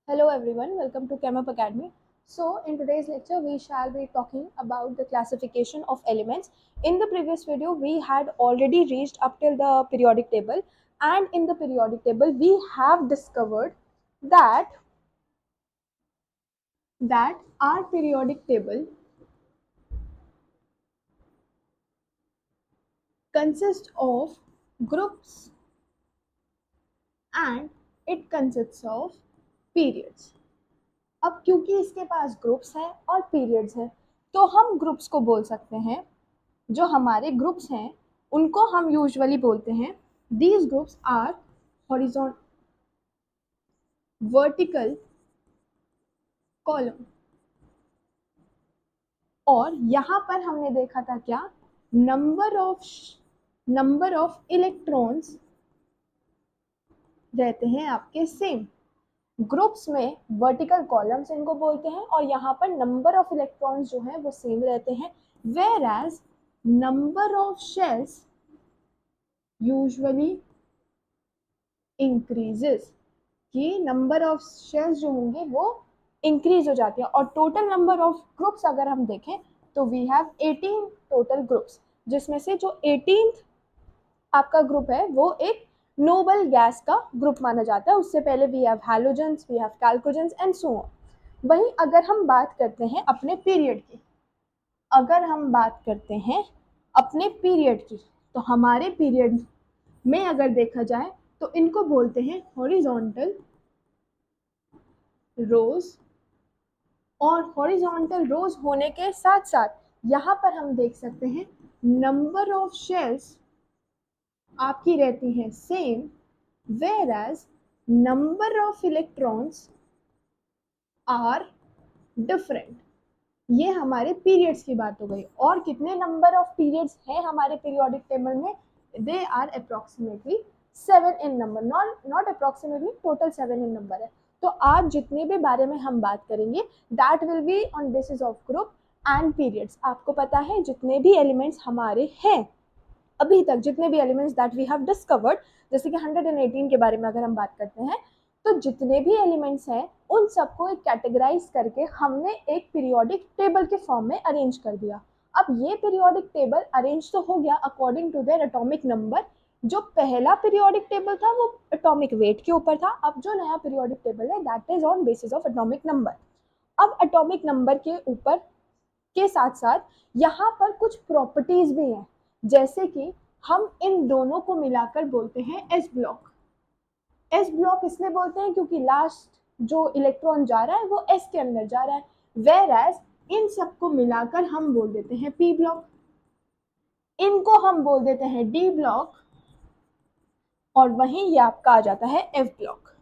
Hello everyone, welcome to ChemUp Academy. So in today's lecture we shall be talking about the classification of elements. In the previous video we had already reached up till the periodic table, and in the periodic table we have discovered that our periodic table consists of groups and it consists of periods. अब क्योंकि इसके पास groups हैं और periods हैं तो हम groups को बोल सकते हैं, जो हमारे ग्रुप्स हैं उनको हम यूजुअली बोलते हैं these groups are horizon vertical column. और यहाँ पर हमने देखा था क्या, नंबर ऑफ इलेक्ट्रॉन्स रहते हैं आपके सेम। ग्रुप्स में वर्टिकल कॉलम्स इनको बोलते हैं और यहाँ पर नंबर ऑफ इलेक्ट्रॉन्स जो हैं वो सेम रहते हैं, whereas number of shells usually increases, कि नंबर ऑफ शेल्स जो होंगे वो इंक्रीज हो जाती है। और टोटल नंबर ऑफ ग्रुप्स अगर हम देखें तो वी हैव 18 टोटल ग्रुप्स, जिसमें से जो 18th आपका ग्रुप है वो एक नोबल गैस का ग्रुप माना जाता है। उससे पहले we have halogens, we have chalcogens and so on. वहीं अगर हम बात करते हैं अपने पीरियड की, तो हमारे पीरियड में अगर देखा जाए तो इनको बोलते हैं हॉरिजॉन्टल रोज। और हॉरिजॉन्टल रोज होने के साथ साथ यहाँ पर हम देख सकते हैं नंबर ऑफ शेल्स आपकी रहती है same, whereas number of electrons are different. ये हमारे पीरियड्स की बात हो गई। और कितने नंबर ऑफ पीरियड्स हैं हमारे पीरियोडिक टेबल में, they are approximately 7 in number, not approximately, total 7 in number है। तो आज जितने भी बारे में हम बात करेंगे that will be on basis of group and periods. आपको पता है जितने भी एलिमेंट्स हमारे हैं अभी तक, जितने भी elements that we have discovered, जैसे कि 118 के बारे में अगर हम बात करते हैं, तो जितने भी एलिमेंट्स हैं उन सबको एक कैटेगराइज करके हमने एक पीरियोडिक टेबल के फॉर्म में अरेंज कर दिया। अब ये पीरियोडिक टेबल अरेंज तो हो गया according to their atomic number. जो पहला पीरियोडिक टेबल था वो एटॉमिक वेट के ऊपर था, अब जो नया पीरियोडिक टेबल है that is on basis of atomic number. अब एटॉमिक नंबर के ऊपर के साथ साथ यहाँ पर कुछ प्रॉपर्टीज भी हैं, जैसे कि हम इन दोनों को मिलाकर बोलते हैं एस ब्लॉक। एस ब्लॉक इसलिए बोलते हैं क्योंकि लास्ट जो इलेक्ट्रॉन जा रहा है वो एस के अंदर जा रहा है, वेयर एज इन सबको मिलाकर हम बोल देते हैं पी ब्लॉक, इनको हम बोल देते हैं डी ब्लॉक, और वहीं ये आपका आ जाता है एफ ब्लॉक।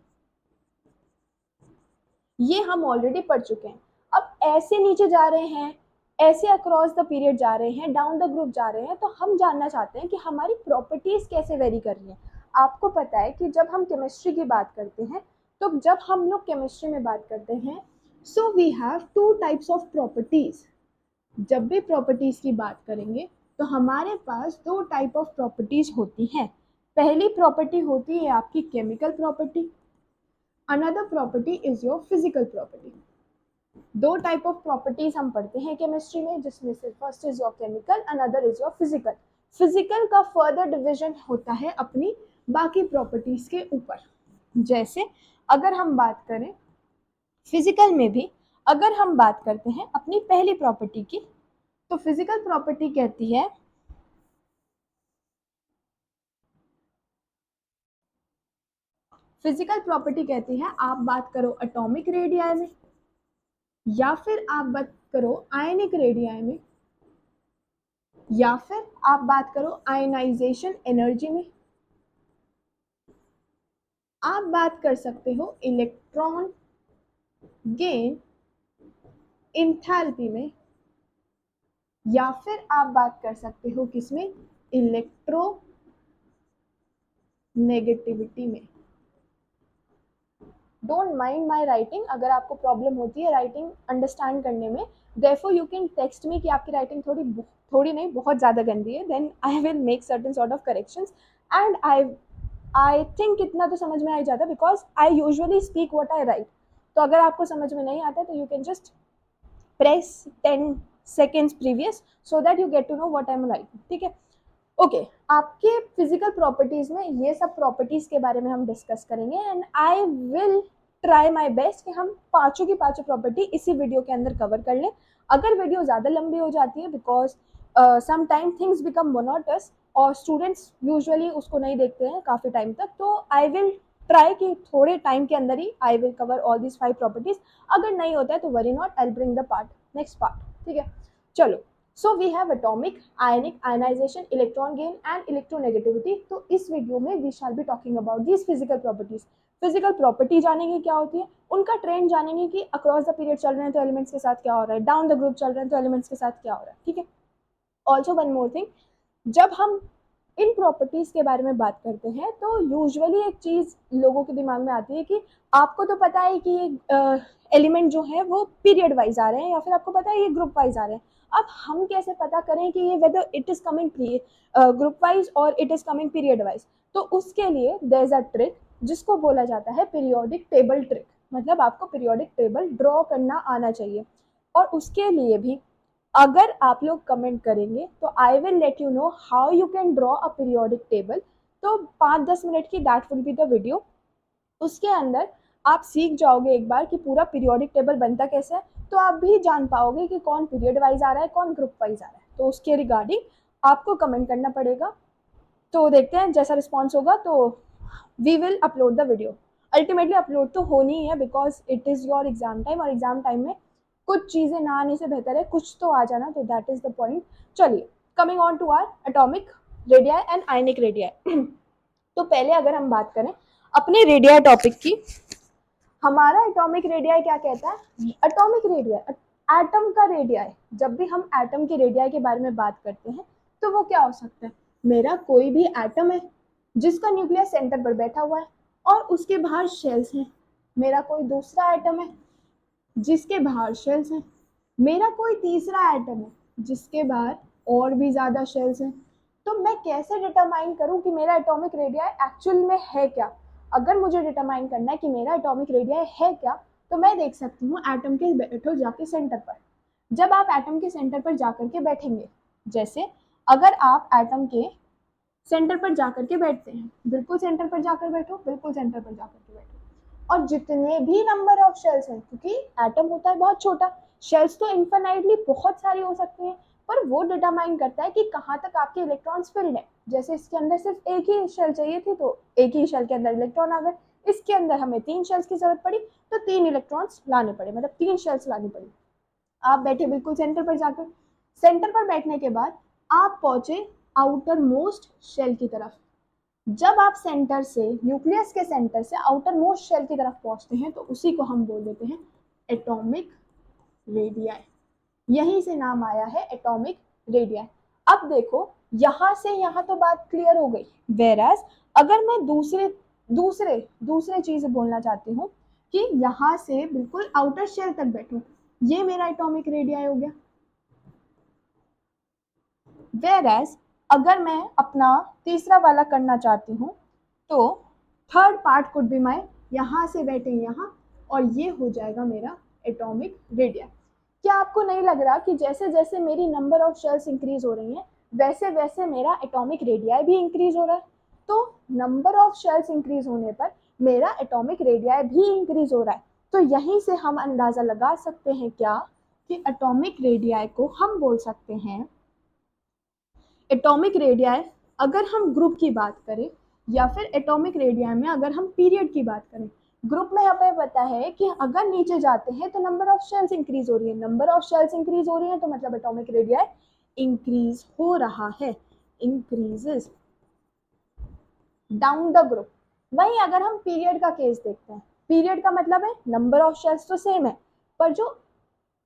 ये हम ऑलरेडी पढ़ चुके हैं। अब ऐसे नीचे जा रहे हैं, ऐसे अक्रॉस द पीरियड जा रहे हैं, डाउन द ग्रुप जा रहे हैं, तो हम जानना चाहते हैं कि हमारी प्रॉपर्टीज कैसे वेरी कर रही हैं। आपको पता है कि जब हम केमिस्ट्री की बात करते हैं, तो जब हम लोग केमिस्ट्री में बात करते हैं, so we have 2 types of properties. जब भी प्रॉपर्टीज की बात करेंगे तो हमारे पास 2 टाइप ऑफ प्रॉपर्टीज होती हैं। पहली प्रॉपर्टी होती है आपकी chemical property, another property is your physical property. 2 type of properties हम पढ़ते हैं केमिस्ट्री में, जिसमें से first is your chemical, another is your physical. Physical का फर्दर डिवीजन होता है अपनी बाकी प्रॉपर्टीज के ऊपर। जैसे अगर हम बात करें फिजिकल में भी, अगर हम बात करते हैं अपनी पहली प्रॉपर्टी की, तो फिजिकल प्रॉपर्टी कहती है आप बात करो एटॉमिक रेडियाई में, या फिर आप बात करो आयनिक रेडियाई में, या फिर आप बात करो आयनाइजेशन एनर्जी में, आप बात कर सकते हो इलेक्ट्रॉन गेन इंथैल्पी में, या फिर आप बात कर सकते हो किसमें, इलेक्ट्रो नेगेटिविटी में। डोंट माइंड माई राइटिंग, अगर आपको प्रॉब्लम होती है राइटिंग अंडरस्टैंड करने में, therefore you can text me कि आपकी राइटिंग थोड़ी नहीं बहुत ज़्यादा गंदी है, then I will make certain sort of corrections and I think इतना तो समझ में आ ही जाता, because I usually speak what I write. तो अगर आपको समझ में नहीं आता है तो you can just press 10 seconds previous so that you get to know what I'm writing, ठीक है। ओके आपके फिजिकल प्रॉपर्टीज में ये सब प्रॉपर्टीज के बारे में हम डिस्कस करेंगे and I will try my best कि हम पांचों की पांचों प्रॉपर्टी इसी वीडियो के अंदर कवर कर लें। अगर वीडियो ज़्यादा लंबी हो जाती है because some time things become monotonous और स्टूडेंट्स यूजुअली उसको नहीं देखते हैं काफ़ी टाइम तक, तो आई विल ट्राई कि थोड़े टाइम के अंदर ही I will cover all this 5 properties. अगर नहीं होता है तो worry not, I bring the part next part, ठीक है। चलो So we have atomic, ionic, ionization, electron gain and electronegativity. तो इस वीडियो में we shall be talking about these physical properties. Physical property जानेंगे क्या होती है, उनका ट्रेंड जानेंगे कि अक्रॉस द पीरियड चल रहे हैं तो एलिमेंट्स के साथ क्या हो रहा है, डाउन द ग्रुप चल रहे हैं तो एलिमेंट्स के साथ क्या हो रहा है, ठीक है। ऑल्सो वन मोर थिंग, जब हम इन प्रॉपर्टीज के बारे में बात करते हैं तो यूजुअली एक चीज लोगों के दिमाग में आती है कि आपको तो पता है कि ये एलिमेंट जो है वो पीरियड वाइज आ रहे हैं या फिर आपको पता है ये ग्रुप वाइज आ रहे हैं। अब हम कैसे पता करें कि ये whether it is coming group wise और it is coming period wise, तो उसके लिए देयर इज अ ट्रिक जिसको बोला जाता है पीरियोडिक टेबल ट्रिक। मतलब आपको पीरियोडिक टेबल ड्रॉ करना आना चाहिए और उसके लिए भी अगर आप लोग कमेंट करेंगे तो I will let you know how you can draw a periodic table. तो 5-10 मिनट की that will be the video, उसके अंदर आप सीख जाओगे एक बार कि पूरा पीरियोडिक टेबल बनता कैसे है, तो आप भी जान पाओगे कि कौन पीरियड वाइज आ रहा है कौन ग्रुप वाइज आ रहा है। तो उसके रिगार्डिंग आपको कमेंट करना पड़ेगा, तो देखते हैं जैसा रिस्पॉन्स होगा तो we will upload the video. Ultimately upload तो होनी ही है because it is your exam time और एग्जाम टाइम में कुछ चीज़ें ना आने से बेहतर है कुछ तो आ जाना, तो दैट इज द पॉइंट। चलिए coming on to our atomic radii and ionic radii. तो पहले अगर हम बात करें अपने रेडियाई टॉपिक की, हमारा एटॉमिक रेडियाई क्या कहता है, एटॉमिक रेडियाई एटम का रेडियाई। जब भी हम एटम की रेडियाई के बारे में बात करते हैं तो वो क्या हो सकता है, मेरा कोई भी एटम है जिसका न्यूक्लियस सेंटर पर बैठा हुआ है और उसके बाहर शेल्स हैं। मेरा कोई दूसरा एटम है जिसके बाहर शेल्स हैं। मेरा कोई तीसरा एटम है जिसके बाहर और भी ज़्यादा शेल्स हैं। तो मैं कैसे डिटरमाइन करूं कि मेरा एटॉमिक रेडियाई एक्चुअल में है क्या। अगर मुझे डिटरमाइन करना है कि मेरा एटॉमिक रेडियाई है क्या, तो मैं देख सकती हूँ एटम के बैठो जाके सेंटर पर। जब आप एटम के सेंटर पर जाकर के बैठेंगे, जैसे अगर आप एटम के सेंटर पर जाकर के बैठते हैं, बिल्कुल सेंटर पर जाकर बैठो, बिल्कुल सेंटर पर जाकर के बैठो, और जितने भी नंबर ऑफ शेल्स हैं, क्योंकि एटम होता है बहुत छोटा, शेल्स तो इन्फिनाइटली बहुत सारी हो सकती हैं, पर वो डिटरमाइन करता है कि कहाँ तक आपके इलेक्ट्रॉन्स फिल्ड है। जैसे इसके अंदर सिर्फ एक ही शेल चाहिए थी तो एक ही शेल के अंदर इलेक्ट्रॉन आ गए, इसके अंदर हमें 3 शेल्स की जरूरत पड़ी तो 3 इलेक्ट्रॉन्स लाने पड़े, मतलब 3 शेल्स लानी पड़ी। आप बैठे बिल्कुल सेंटर पर जाकर, सेंटर पर बैठने के बाद आप पहुंचे आउटर मोस्ट शेल की तरफ। जब आप सेंटर से, न्यूक्लियस के सेंटर से आउटर मोस्ट शेल की तरफ पहुंचते हैं तो उसी को हम बोल देते हैं एटॉमिक रेडियाई। यहीं से नाम आया है एटॉमिक रेडियाई। अब देखो यहां से यहां तो बात क्लियर हो गई, वेराज अगर मैं दूसरे दूसरे दूसरे चीज बोलना चाहती हूँ कि यहां से बिल्कुल आउटर शेल तक बैठो, ये मेरा एटॉमिक रेडियाई हो गया। वेराज अगर मैं अपना तीसरा वाला करना चाहती हूँ तो third part could be my, यहाँ से बैठे यहाँ और ये हो जाएगा मेरा एटॉमिक रेडियाई। क्या आपको नहीं लग रहा कि जैसे जैसे मेरी नंबर ऑफ शेल्स इंक्रीज हो रही हैं वैसे वैसे मेरा एटॉमिक रेडियाई भी इंक्रीज हो रहा है। तो नंबर ऑफ शेल्स इंक्रीज होने पर मेरा एटॉमिक रेडियाई भी इंक्रीज हो रहा है। तो यहीं से हम अंदाजा लगा सकते हैं क्या कि एटॉमिक रेडियाई को हम बोल सकते हैं एटॉमिक रेडियाई। अगर हम ग्रुप की बात करें या फिर एटॉमिक रेडियाई में अगर हम पीरियड की बात करें, ग्रुप में हमें पता है कि अगर नीचे जाते हैं तो नंबर ऑफ शेल्स इंक्रीज हो रही है, नंबर ऑफ शेल्स इंक्रीज हो रही है तो मतलब एटॉमिक रेडियाई इंक्रीज हो रहा है, इंक्रीजेस डाउन द ग्रुप। वहीं अगर हम पीरियड का केस देखते हैं, पीरियड का मतलब है नंबर ऑफ शेल्स तो सेम है पर जो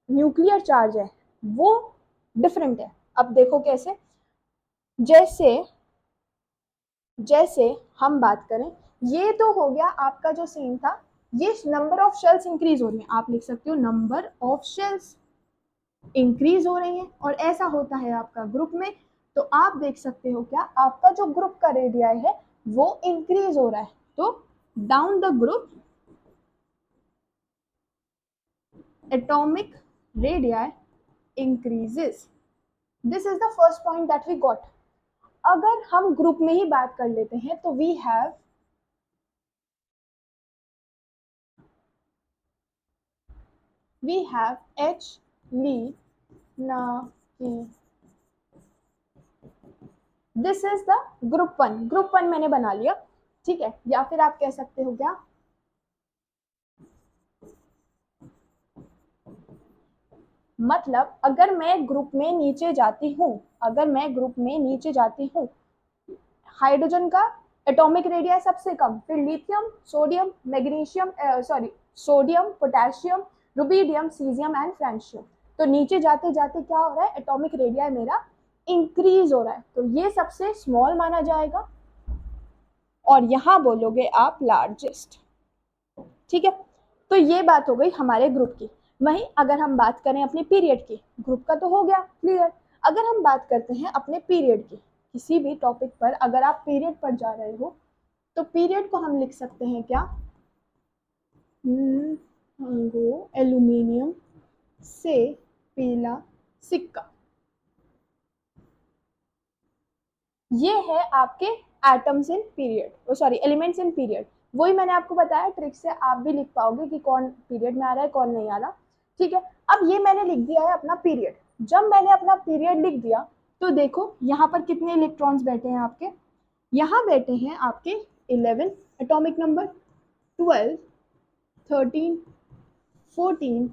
न्यूक्लियर चार्ज है वो डिफरेंट है। अब देखो कैसे, जैसे जैसे हम बात करें, ये तो हो गया आपका जो सीन था, ये नंबर ऑफ शेल्स इंक्रीज हो रही है, आप लिख सकते हो नंबर ऑफ शेल्स इंक्रीज हो रही है और ऐसा होता है आपका ग्रुप में। तो आप देख सकते हो क्या आपका जो ग्रुप का रेडियाई है वो इंक्रीज हो रहा है। तो down the group atomic radii increases. This is the first point that we got. अगर हम ग्रुप में ही बात कर लेते हैं तो we have H Li Na Ki. This is the group one मैंने बना लिया, ठीक है। या फिर आप कह सकते हो क्या, मतलब अगर मैं ग्रुप में नीचे जाती हूँ, हाइड्रोजन का एटॉमिक रेडियस सबसे कम, फिर lithium, sodium, magnesium, sodium, potassium, rubidium, caesium and francium. तो नीचे जाते जाते क्या हो रहा है, एटॉमिक रेडियस मेरा इंक्रीज हो रहा है, तो ये सबसे स्मॉल माना जाएगा और यहां बोलोगे आप लार्जेस्ट, ठीक है। तो ये बात हो गई हमारे ग्रुप की। वहीं अगर हम बात करें अपने पीरियड की, ग्रुप का तो हो गया क्लियर। अगर हम बात करते हैं अपने पीरियड की, किसी भी टॉपिक पर अगर आप पीरियड पर जा रहे हो तो पीरियड को हम लिख सकते हैं क्या, एल्यूमिनियम से पीला सिक्का। ये है आपके atoms in period, sorry elements in period. वही मैंने आपको बताया, ट्रिक से आप भी लिख पाओगे कि कौन पीरियड में आ रहा है कौन नहीं आ रहा, ठीक है। अब ये मैंने लिख दिया है अपना पीरियड। जब मैंने अपना पीरियड लिख दिया तो देखो यहाँ पर कितने इलेक्ट्रॉन्स बैठे हैं आपके, यहाँ बैठे हैं आपके 11 atomic number, 12, 13, 14,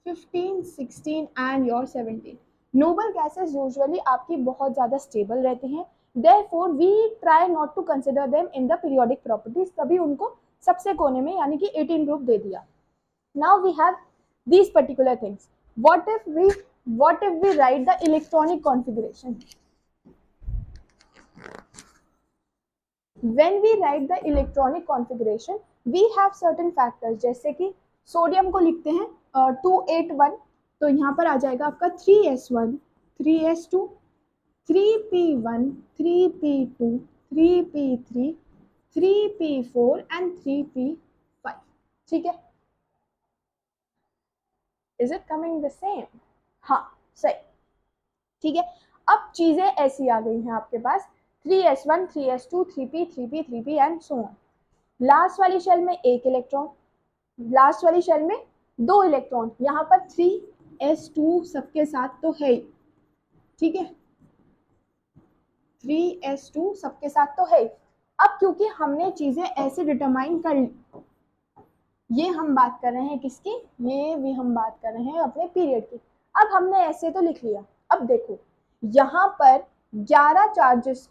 15, 16 and your 17। Noble gases usually आपकी बहुत ज़्यादा स्टेबल रहती हैं, therefore we try not to consider them in the periodic properties, तभी उनको सबसे कोने में यानी कि 18 ग्रुप दे दिया। Now we have these particular things. What if we write the electronic configuration? When we write the electronic configuration, we have certain factors, जैसे कि सोडियम को लिखते हैं 281, तो यहाँ पर आ जाएगा आपका 3s1, 3s2, 3p1, 3p2, 3p3, 3p4 and 3p5, ठीक है। Is it coming the same? हाँ सही, ठीक है। अब चीजें ऐसी आ गई हैं आपके पास 3s1, 3s2, 3p, 3p, 3p and so on. Last वाली शेल में एक इलेक्ट्रॉन, लास्ट वाली शेल में दो इलेक्ट्रॉन, यहाँ पर 3s2 सबके साथ तो है, ठीक है, 3s2 सबके साथ तो है। अब क्योंकि हमने चीजें ऐसे डिटरमाइन कर ली, ये हम बात कर रहे हैं किसकी, ये भी हम बात कर रहे हैं अपने पीरियड की। अब हमने ऐसे तो लिख लिया, अब देखो यहाँ पर 11 चार्जेस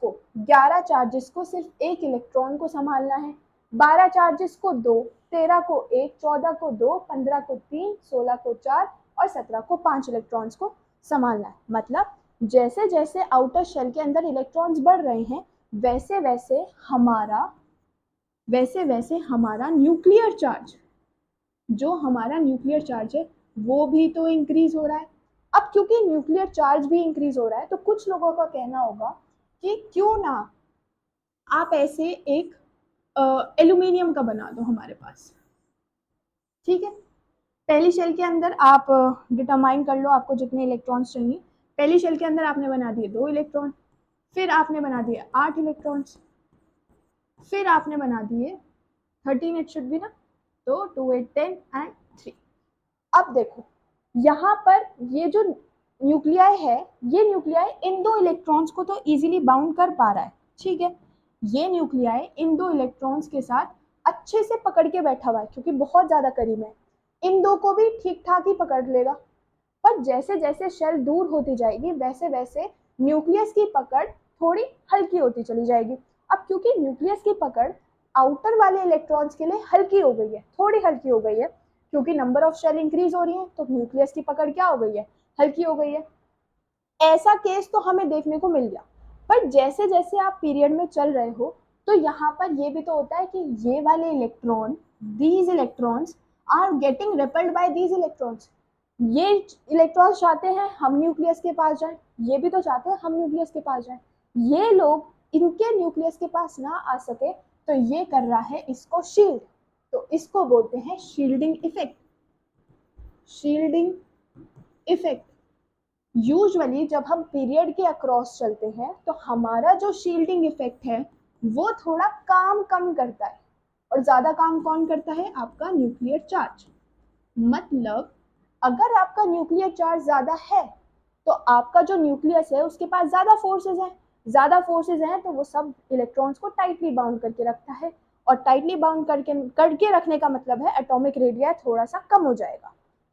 को सिर्फ एक इलेक्ट्रॉन को संभालना है, 12 चार्जेस को 2, 13 को 1, 14 को 2, 15 को 3, 16 को 4 और 17 को 5 इलेक्ट्रॉन्स को संभालना है। मतलब जैसे जैसे आउटर शेल के अंदर इलेक्ट्रॉन्स बढ़ रहे हैं वैसे वैसे हमारा न्यूक्लियर चार्ज, जो हमारा न्यूक्लियर चार्ज है वो भी तो इंक्रीज हो रहा है। अब क्योंकि न्यूक्लियर चार्ज भी इंक्रीज हो रहा है तो कुछ लोगों का कहना होगा कि क्यों ना आप ऐसे एक एल्यूमिनियम का बना दो हमारे पास, ठीक है। पहली शेल के अंदर आप डिटरमाइन कर लो आपको जितने इलेक्ट्रॉन्स चाहिए। पहली शेल के अंदर आपने बना दिए 2 इलेक्ट्रॉन, फिर आपने बना दिए 8 इलेक्ट्रॉन्स, फिर आपने बना दिए 13, इट शुड बी ना, तो 2, 8, 10 एंड 3। अब देखो यहाँ पर ये जो न्यूक्लियाई है, ये न्यूक्लियाई इन 2 इलेक्ट्रॉन्स को तो इजीली बाउंड कर पा रहा है, ठीक है। ये न्यूक्लियाई इन 2 इलेक्ट्रॉन्स के साथ अच्छे से पकड़ के बैठा हुआ है क्योंकि बहुत ज्यादा करीब है, इन 2 को भी ठीक ठाक ही पकड़ लेगा। पर जैसे जैसे शेल दूर होती जाएगी वैसे वैसे न्यूक्लियस की पकड़ थोड़ी हल्की होती चली जाएगी। अब क्योंकि न्यूक्लियस की पकड़ आउटर वाले इलेक्ट्रॉन्स के लिए हल्की हो गई है, थोड़ी हल्की हो गई है, क्योंकि नंबर ऑफ शेल इंक्रीज हो रही है तो न्यूक्लियस की पकड़ क्या हो गई है, हल्की हो गई है। ऐसा केस तो हमें देखने को मिल गया। पर जैसे जैसे आप पीरियड में चल रहे हो तो यहाँ पर ये भी तो होता है कि ये वाले electron, these electrons are getting repelled by these electrons. ये इलेक्ट्रॉन्स चाहते हैं हम न्यूक्लियस के पास जाएं, ये भी तो चाहते हैं हम न्यूक्लियस के पास जाएं। ये लोग इनके न्यूक्लियस के पास ना आ सके तो ये कर रहा है इसको शील्ड, तो इसको बोलते हैं shielding effect. Shielding effect. Usually जब हम पीरियड के अक्रॉस चलते हैं तो हमारा जो शील्डिंग इफेक्ट है वो थोड़ा काम कम करता है, और ज्यादा काम कौन करता है? आपका न्यूक्लियर चार्ज। मतलब अगर आपका न्यूक्लियर चार्ज ज्यादा है तो आपका जो न्यूक्लियस है उसके पास ज्यादा फोर्सेस हैं। ज्यादा फोर्सेस हैं तो वो सब इलेक्ट्रॉन्स को टाइटली बाउंड करके रखता है, और टाइटली बाउंड करके रखने का मतलब है एटॉमिक रेडियस थोड़ा सा कम हो जाएगा।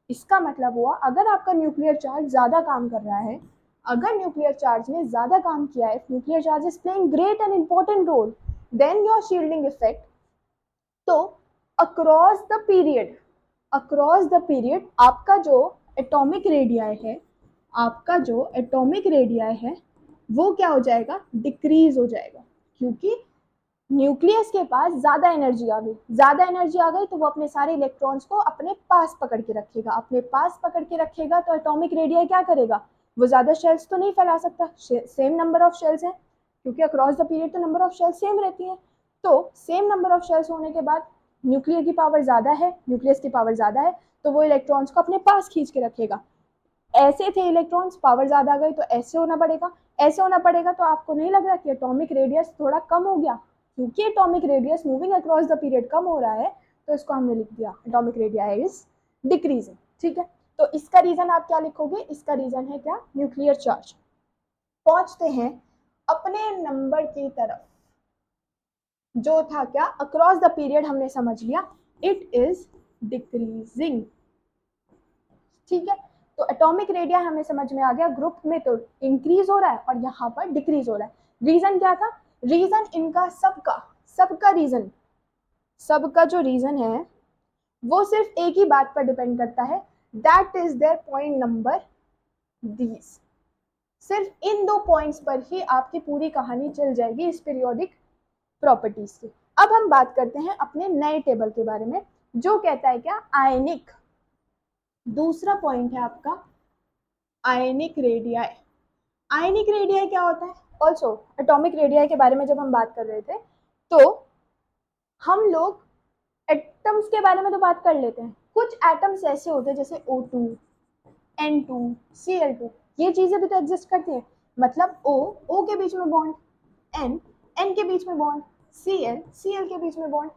इसका मतलब हुआ अगर आपका न्यूक्लियर चार्ज ज्यादा काम कर रहा है, अगर न्यूक्लियर चार्ज ने ज्यादा काम किया है, nuclear charge is playing great and important role, then your shielding effect. तो across the period, across the period आपका जो एटॉमिक रेडियाई है, आपका जो एटॉमिक रेडियाई है वो क्या हो जाएगा? डिक्रीज हो जाएगा, क्योंकि न्यूक्लियस के पास ज्यादा एनर्जी आ गई। ज्यादा एनर्जी आ गई तो वो अपने सारे इलेक्ट्रॉन्स को अपने पास पकड़ के रखेगा। अपने पास पकड़ के रखेगा तो एटॉमिक रेडियाई क्या करेगा? वो ज्यादा शेल्स तो नहीं फैला सकता, सेम नंबर ऑफ शेल्स है, क्योंकि अक्रॉस द पीरियड तो नंबर ऑफ शेल्स सेम रहती है। तो सेम नंबर ऑफ शेल्स होने के बाद न्यूक्लियर की पावर ज्यादा है, न्यूक्लियस की पावर ज्यादा है, तो वो इलेक्ट्रॉन्स को अपने पास खींच के रखेगा। ऐसे थे इलेक्ट्रॉन्स, पावर ज्यादा आ गई तो ऐसे होना पड़ेगा। ऐसे होना पड़ेगा तो आपको नहीं लग रहा कि एटॉमिक रेडियस थोड़ा कम हो गया? क्योंकि atomic radius moving across the period कम हो रहा है तो इसको हमने लिख दिया एटॉमिक रेडियस इज डिक्रीजिंग। ठीक है, तो इसका रीजन आप क्या लिखोगे? इसका रीजन है क्या? Nuclear charge. पहुंचते हैं अपने नंबर की तरफ, जो था क्या? अक्रॉस द पीरियड हमने समझ लिया इट इज डिक्रीजिंग। ठीक है, तो एटॉमिक रेडियस हमें समझ में आ गया, ग्रुप में तो इंक्रीज हो रहा है और यहाँ पर डिक्रीज हो रहा है। रीजन क्या था? रीजन इनका सबका सबका रीजन, सबका जो रीजन है वो सिर्फ एक ही बात पर डिपेंड करता है, that is their point number these. सिर्फ इन दो पॉइंट्स पर ही आपकी पूरी कहानी चल जाएगी इस पीरियोडिक प्रॉपर्टीज की। अब हम बात करते हैं अपने नए टेबल के बारे में, जो कहता है क्या? आयनिक। दूसरा पॉइंट है आपका आयनिक रेडियाई। आयनिक रेडियाई क्या होता है? ऑल्सो एटॉमिक रेडियाई के बारे में जब हम बात कर रहे थे तो हम लोग एटम्स के बारे में तो बात कर लेते हैं। कुछ एटम्स ऐसे होते हैं जैसे O2, N2, Cl2, ये चीजें भी तो एग्जिस्ट करती हैं। मतलब O के बीच में बॉन्ड, N के बीच में बॉन्ड, Cl के बीच में बॉन्ड।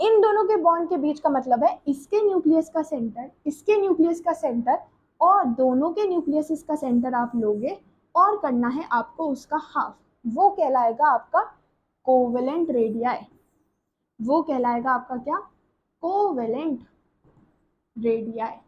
इन दोनों के बॉन्ड के बीच का मतलब है इसके न्यूक्लियस का सेंटर, इसके न्यूक्लियस का सेंटर, और दोनों के न्यूक्लियस का सेंटर आप लोगे और करना है आपको उसका हाफ। वो कहलाएगा आपका कोवेलेंट रेडियाई। वो कहलाएगा आपका क्या? Covalent radii.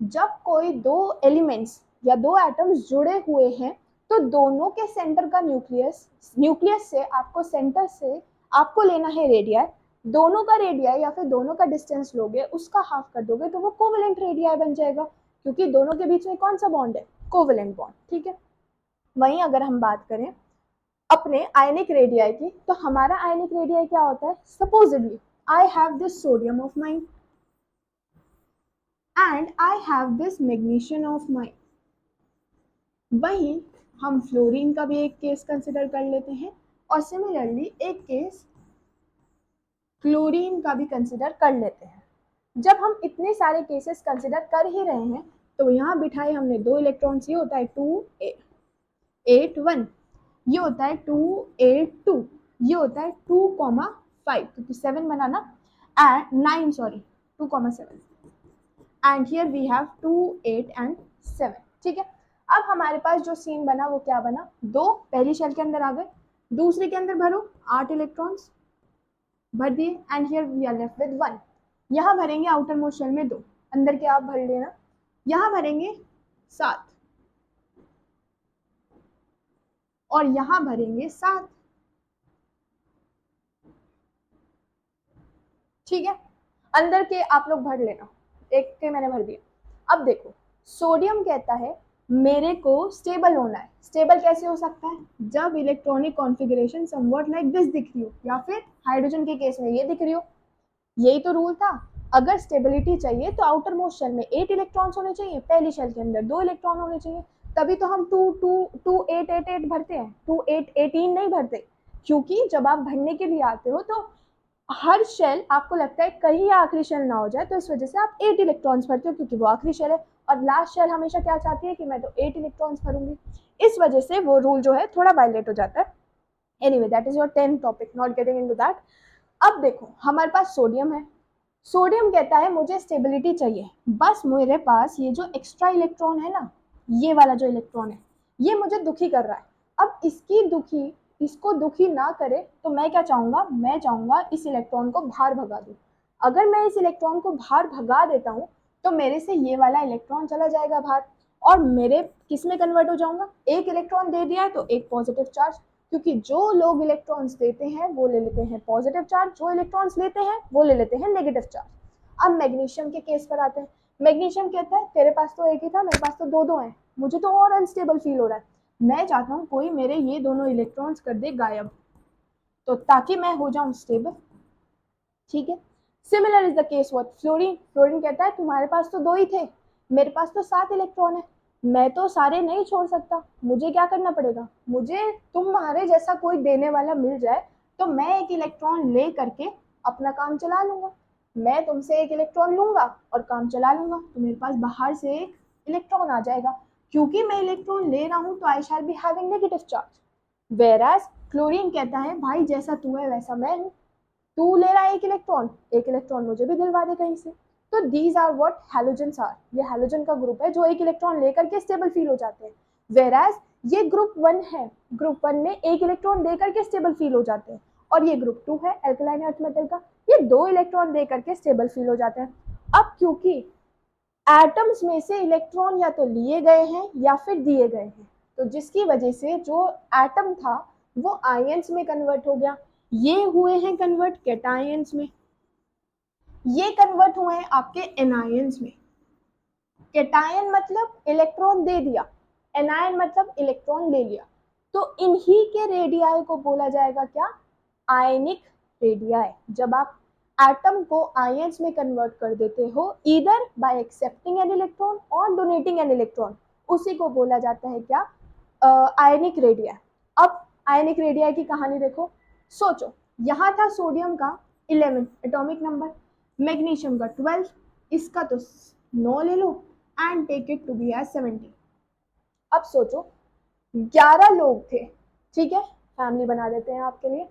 जब कोई दो एलिमेंट्स या दो एटम्स जुड़े हुए हैं तो दोनों के सेंटर का न्यूक्लियस से आपको सेंटर से आपको लेना है रेडियाई। दोनों का रेडियाई या फिर दोनों का डिस्टेंस लोगे, उसका हाफ कर दोगे तो वो कोवेलेंट रेडियाई बन जाएगा, क्योंकि दोनों के बीच में कौन सा बॉन्ड है? Covalent bond. ठीक है, वहीं अगर हम बात करें अपने आयनिक रेडियाई की, तो हमारा आयनिक रेडियाई क्या होता है? Supposedly I have this sodium of mine and I have this magnesium of mine। वहीं हम फ्लोरीन का भी एक केस कंसिडर कर लेते हैं, और सिमिलरली एक केस क्लोरीन का भी कंसिडर कर लेते हैं। जब हम इतने सारे केसेस कंसिडर कर ही रहे हैं तो यहाँ बिठाए हमने दो इलेक्ट्रॉन्स, ये होता है 281, ये होता है 282, ये होता है 2,5, तो 7 बनाना, and 9 sorry 2,7, and here we have 2, 8 and 7। ठीक है, अब हमारे पास जो सीन बना वो क्या बना? दो पहली शेल के अंदर आ गए, दूसरे के अंदर भरो 8 इलेक्ट्रॉन्स भर दिए, and here we are left with 1। यहाँ भरेंगे आउटर मोस्ट शेल में 2, अंदर के आप भर लेना, यहाँ भरेंगे 7 और यहाँ भरेंगे 7। ठीक है, अंदर के आप लोग भर लेना, एक के मैंने भर दिया। अब देखो सोडियम कहता है मेरे को स्टेबल होना है। स्टेबल कैसे हो सकता है? जब electronic configuration somewhat like this दिख रही हो, या फिर हाइड्रोजन के केस में ये दिख रही हो। यही तो रूल था, अगर स्टेबिलिटी चाहिए तो आउटर मोस्ट शेल में 8 इलेक्ट्रॉन्स होने चाहिए, पहली शेल के अंदर 2 इलेक्ट्रॉन होने चाहिए, तभी तो हम 2 8 8 8 भरते हैं, 2 8 18 नहीं भरते। क्योंकि जब आप भरने के लिए आते हो तो हर शेल आपको लगता है कहीं आखिरी शेल ना हो जाए, तो इस वजह से आप 8 इलेक्ट्रॉन्स भरते हो क्योंकि वो आखिरी शेल है, और लास्ट शेल हमेशा क्या चाहती है कि मैं तो 8 इलेक्ट्रॉन्स भरूंगी। इस वजह से वो रूल जो है थोड़ा वायलेट हो जाता है। Anyway that is your 10th topic, not getting into that. अब देखो हमारे पास सोडियम है। सोडियम कहता है मुझे स्टेबिलिटी चाहिए, बस मेरे पास ये जो एक्स्ट्रा इलेक्ट्रॉन है ना, ये वाला जो इलेक्ट्रॉन है, ये मुझे दुखी कर रहा है। अब इसको दुखी ना करे तो मैं क्या चाहूंगा, मैं चाहूंगा इस इलेक्ट्रॉन को बाहर भगा दूं। अगर मैं इस इलेक्ट्रॉन को बाहर भगा देता हूं तो मेरे से ये वाला इलेक्ट्रॉन चला जाएगा बाहर, और मेरे किस में कन्वर्ट हो जाऊंगा, एक इलेक्ट्रॉन दे दिया है तो एक पॉजिटिव चार्ज, क्योंकि जो लोग इलेक्ट्रॉन्स देते हैं वो ले लेते हैं पॉजिटिव चार्ज, जो इलेक्ट्रॉन्स लेते हैं वो ले लेते हैं नेगेटिव चार्ज। अब मैग्नीशियम के केस पर आते हैं। मैग्नीशियम कहता है तेरे पास तो एक ही था, मेरे पास तो दो दो हैं, मुझे तो और अनस्टेबल फील हो रहा है, मैं चाहता हूँ कोई मेरे ये दोनों इलेक्ट्रॉन्स कर दे गायब, तो ताकि मैं हो जाऊं स्टेबल। ठीक है, similar is the case with fluorine. Fluorine कहता है तुम्हारे पास तो दो ही थे, मेरे पास तो 7 इलेक्ट्रॉन है, मैं तो सारे नहीं छोड़ सकता, मुझे क्या करना पड़ेगा, मुझे तुम्हारे जैसा कोई देने वाला मिल जाए तो मैं एक इलेक्ट्रॉन ले करके अपना काम चला लूंगा। मैं तुमसे एक इलेक्ट्रॉन लूंगा और काम चला लूंगा, तो मेरे पास बाहर से एक इलेक्ट्रॉन आ जाएगा, क्योंकि मैं इलेक्ट्रॉन ले रहा हूं तो I shall be having negative charge. Whereas chlorine कहता है भाई जैसा तू है वैसा मैं हूँ, तू ले रहा है एक इलेक्ट्रॉन मुझे भी दिलवा दे कहीं से। तो these are what halogens are, ये हैलोजन का ग्रुप है जो एक इलेक्ट्रॉन लेकर के स्टेबल फील हो जाते हैं। वेराज ये ग्रुप 1 है, ग्रुप 1 में एक इलेक्ट्रॉन देकर के स्टेबल फील हो जाते हैं, और ये ग्रुप 2 है एल्कलाइन अर्थ मेटल का, ये 2 इलेक्ट्रॉन देकर के स्टेबल फील हो जाते हैं। अब क्योंकि एटम्स में से इलेक्ट्रॉन या तो लिए गए हैं या फिर दिए गए हैं, तो जिसकी वजह से जो एटम था वो आयंस में कन्वर्ट हो गया, ये हुए हैं कन्वर्ट कैटायंस में, ये कन्वर्ट हुए हैं आपके एनायंस में। कैटायन मतलब इलेक्ट्रॉन दे दिया, एनायन मतलब इलेक्ट्रॉन ले लिया, तो इन्हीं के रेडियाई को बोला जाएगा क्या, आयनिक रेडियाई। जब आप एटम को आयंस में कन्वर्ट कर देते हो either by accepting an electron और डोनेटिंग एन इलेक्ट्रॉन, उसी को बोला जाता है क्या, आयनिक रेडियाई। अब आयनिक रेडियाई की कहानी देखो, सोचो यहाँ था सोडियम का 11 एटॉमिक नंबर, मैग्नीशियम का 12, इसका तो 9 ले लो and take it to be as 70। अब सोचो 11 लोग थे, ठीक है, फैमिली बना देते हैं आपके लिए।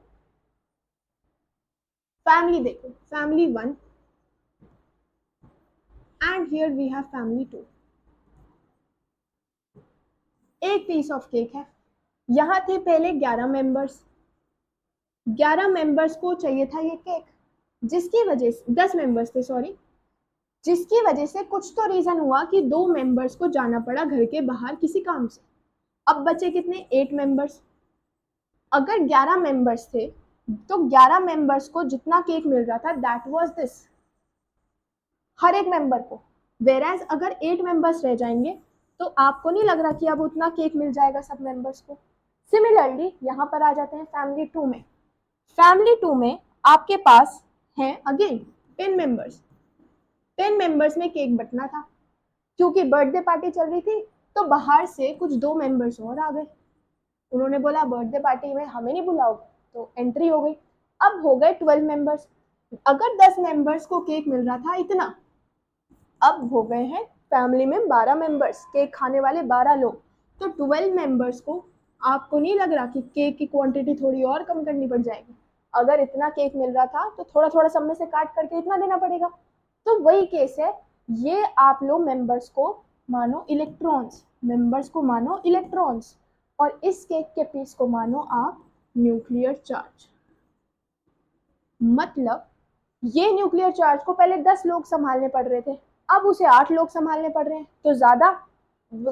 फैमिली देखो, family 1 and here we have family 2। एक पीस ऑफ केक है, यहाँ थे पहले 11 मेंबर्स, 11 मेंबर्स को चाहिए था ये केक, जिसकी वजह से 10 मेंबर्स थे सॉरी, जिसकी वजह से कुछ तो रीजन हुआ कि 2 मेंबर्स को जाना पड़ा घर के बाहर किसी काम से। अब बचे कितने, 8 मेंबर्स। अगर 11 मेंबर्स थे तो 11 मेंबर्स को जितना केक मिल रहा था दैट वाज दिस, हर एक मेंबर को। वेराज अगर 8 मेंबर्स रह जाएंगे तो आपको नहीं लग रहा कि अब उतना केक मिल जाएगा सब मेंबर्स को। सिमिलरली यहाँ पर आ जाते हैं फैमिली 2 में। फैमिली 2 में आपके पास हैं अगेन 10 मेंबर्स। 10 मेंबर्स में केक बटना था, क्योंकि बर्थडे पार्टी चल रही थी तो बाहर से कुछ 2 मेंबर्स और आ गए, उन्होंने बोला बर्थडे पार्टी में हमें नहीं बुलाओगे, तो एंट्री हो गई। अब हो गए 12 मेंबर्स। अगर 10 मेंबर्स को केक मिल रहा था इतना, अब हो गए हैं फैमिली में 12 मेंबर्स, केक खाने वाले 12 लोग, तो 12 मेंबर्स को आपको नहीं लग रहा कि केक की क्वांटिटी थोड़ी और कम करनी पड़ जाएगी, अगर इतना केक मिल रहा था तो थोड़ा थोड़ा सब में से काट करके इतना देना पड़ेगा। तो वही केस है, ये आप लोग मेंबर्स को मानो इलेक्ट्रॉन्स, मेंबर्स को मानो इलेक्ट्रॉन्स, और इस केक के पीस को मानो आप न्यूक्लियर चार्ज। मतलब ये न्यूक्लियर चार्ज को पहले 10 लोग संभालने पड़ रहे थे, अब उसे 8 लोग संभालने पड़ रहे हैं, तो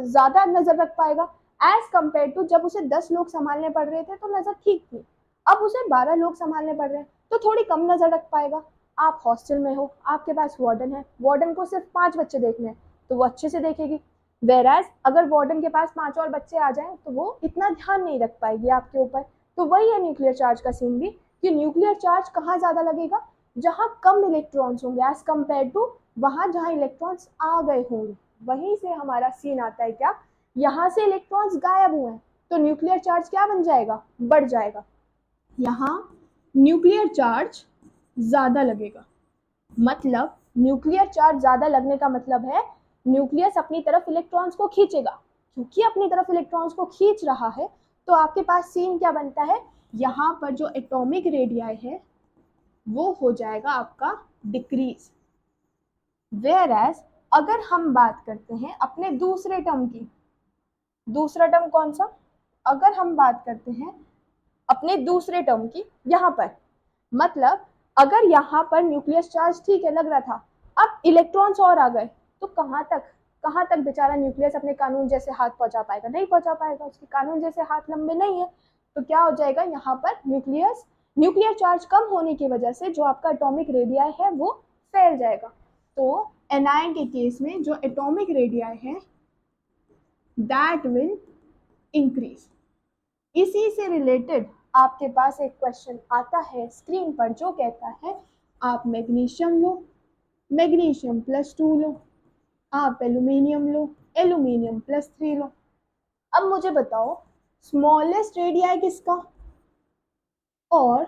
ज्यादा नजर रख पाएगा एज कंपेयर टू जब उसे 10 लोग संभालने पड़ रहे थे तो नजर ठीक थी, अब उसे 12 लोग संभालने पड़ रहे हैं तो थोड़ी कम नजर रख पाएगा। आप हॉस्टल में हो, आपके पास वार्डन है, वार्डन को सिर्फ 5 बच्चे देखने हैं तो वो अच्छे से देखेगी, वेराज अगर वार्डन के पास 5 और बच्चे आ जाएं तो वो इतना ध्यान नहीं रख पाएगी आपके ऊपर। तो वही है न्यूक्लियर चार्ज का सीन भी, कि न्यूक्लियर चार्ज कहाँ ज्यादा लगेगा, जहाँ कम इलेक्ट्रॉन्स होंगे एज कंपेयर टू वहां जहाँ इलेक्ट्रॉन्स आ गए होंगे। वहीं से हमारा सीन आता है क्या, यहाँ से इलेक्ट्रॉन्स गायब हुए हैं तो न्यूक्लियर चार्ज क्या बन जाएगा, बढ़ जाएगा। यहाँ न्यूक्लियर चार्ज ज़्यादा लगेगा। मतलब न्यूक्लियर चार्ज ज़्यादा लगने का मतलब है न्यूक्लियस अपनी तरफ इलेक्ट्रॉन्स को खींचेगा। क्योंकि अपनी तरफ इलेक्ट्रॉन्स को खींच रहा है तो आपके पास सीन क्या बनता है, यहाँ पर जो एटॉमिक रेडियाई है वो हो जाएगा आपका डिक्रीज। वेयर एज अगर हम बात करते हैं अपने दूसरे टर्म की, दूसरा टर्म कौन सा, अगर हम बात करते हैं अपने दूसरे टर्म की, यहाँ पर मतलब अगर यहाँ पर न्यूक्लियस चार्ज ठीक है लग रहा था, अब इलेक्ट्रॉन्स और आ गए तो कहाँ तक बेचारा न्यूक्लियस अपने कानून जैसे हाथ पहुंचा पाएगा, नहीं पहुंचा पाएगा, उसके कानून जैसे हाथ लंबे नहीं है। तो क्या हो जाएगा, यहाँ पर न्यूक्लियर चार्ज कम होने की वजह से जो आपका एटॉमिक रेडियाई है वो फैल जाएगा। तो एनायन के केस में जो एटॉमिक रेडियाई है दैट विल इंक्रीज। इसी से रिलेटेड आपके पास एक क्वेश्चन आता है स्क्रीन पर जो कहता है आप मैग्नीशियम लो, मैग्नीशियम +2 लो, आप एल्यूमिनियम लो, एल्यूमिनियम +3 लो। अब मुझे बताओ स्मॉलेस्ट रेडियाई किसका और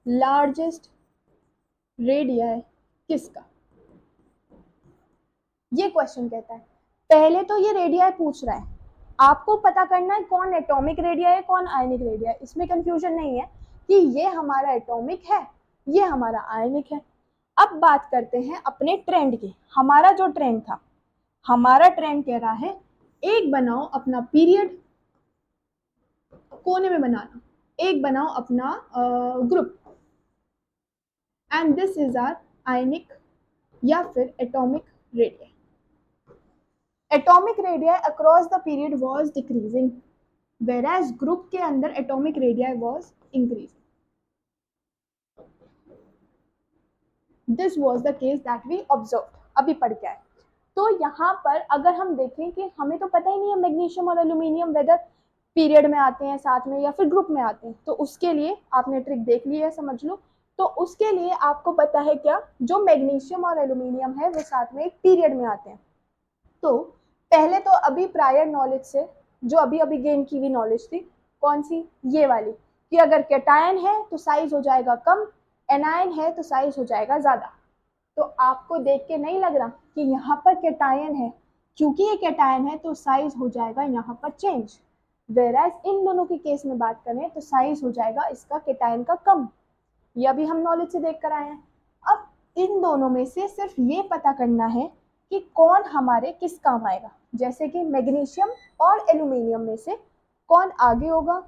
लार्जेस्ट रेडियाई किसका, ये क्वेश्चन कहता है। पहले तो ये रेडियाई पूछ रहा है, आपको पता करना है कौन एटॉमिक रेडियाई है कौन आयनिक रेडियाई, इसमें कंफ्यूजन नहीं है कि ये हमारा एटॉमिक है ये हमारा आयनिक है। अब बात करते हैं अपने ट्रेंड की। हमारा जो ट्रेंड था, हमारा ट्रेंड कह रहा है एक बनाओ अपना पीरियड कोने में बनाना, एक बनाओ अपना group, and this is our ionic या फिर atomic radii. Atomic radii across the period was decreasing whereas group के अंदर atomic radii was increasing. This was the case that we observe, अभी पढ़ के आए। तो यहाँ पर अगर हम देखें कि हमें तो पता ही नहीं है मैग्नीशियम और एल्यूमिनियम वेदर पीरियड में आते हैं साथ में या फिर ग्रुप में आते हैं, तो उसके लिए आपने ट्रिक देख ली है समझ लो। तो उसके लिए आपको पता है क्या, जो मैग्नीशियम और एल्यूमिनियम है वो साथ में एक पीरियड में आते हैं। तो पहले तो अभी प्रायर नॉलेज से जो अभी अभी गेन की हुई नॉलेज थी, कौन सी, ये वाली, कि अगर कैटायन है तो साइज हो जाएगा कम, एनायन है तो साइज हो जाएगा ज़्यादा। तो आपको देख के नहीं लग रहा कि यहाँ पर कैटायन है, क्योंकि ये कैटायन है तो साइज हो जाएगा यहाँ पर चेंज, वेराज इन दोनों के केस में बात करें तो साइज हो जाएगा इसका कैटायन का कम। ये अभी हम नॉलेज से देख कर आए हैं। अब इन दोनों में से सिर्फ ये पता करना है कि कौन हमारे किस काम आएगा, जैसे कि मैग्नीशियम और एल्यूमिनियम में से कौन आगे होगा,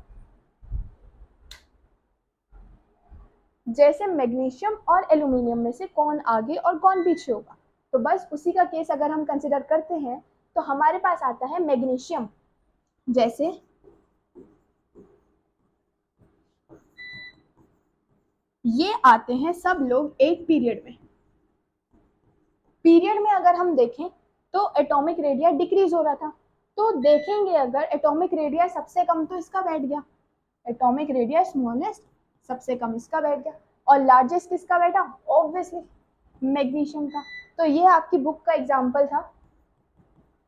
जैसे मैग्नीशियम और एल्यूमिनियम में से कौन आगे और कौन पीछे होगा। तो बस उसी का केस अगर हम कंसिडर करते हैं तो हमारे पास आता है मैग्नीशियम, जैसे ये आते हैं सब लोग एक पीरियड में। पीरियड में अगर हम देखें तो एटॉमिक रेडियस डिक्रीज हो रहा था, तो देखेंगे अगर एटॉमिक रेडियस सबसे कम तो इसका बैठ गया, एटॉमिक रेडियस स्मॉलेस्ट सबसे कम इसका बैठ गया, और लार्जेस्ट किसका बैठा, ऑब्वियसली मैग्नीशियम का। तो ये आपकी बुक का एग्जांपल था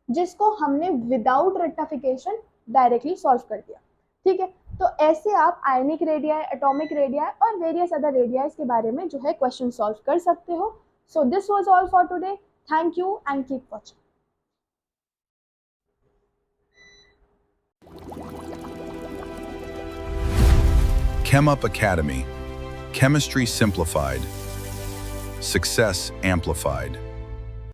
जिसको हमने विदाउट रेक्टिफिकेशन डायरेक्टली सॉल्व कर दिया। ठीक है, तो ऐसे आप आयनिक रेडियाई, एटॉमिक रेडियाई और वेरियस अदर रेडियाइज के बारे में जो है क्वेश्चन सॉल्व कर सकते हो। So this was all for today, thank you and keep watching. ChemUp Academy. Chemistry simplified. Success amplified.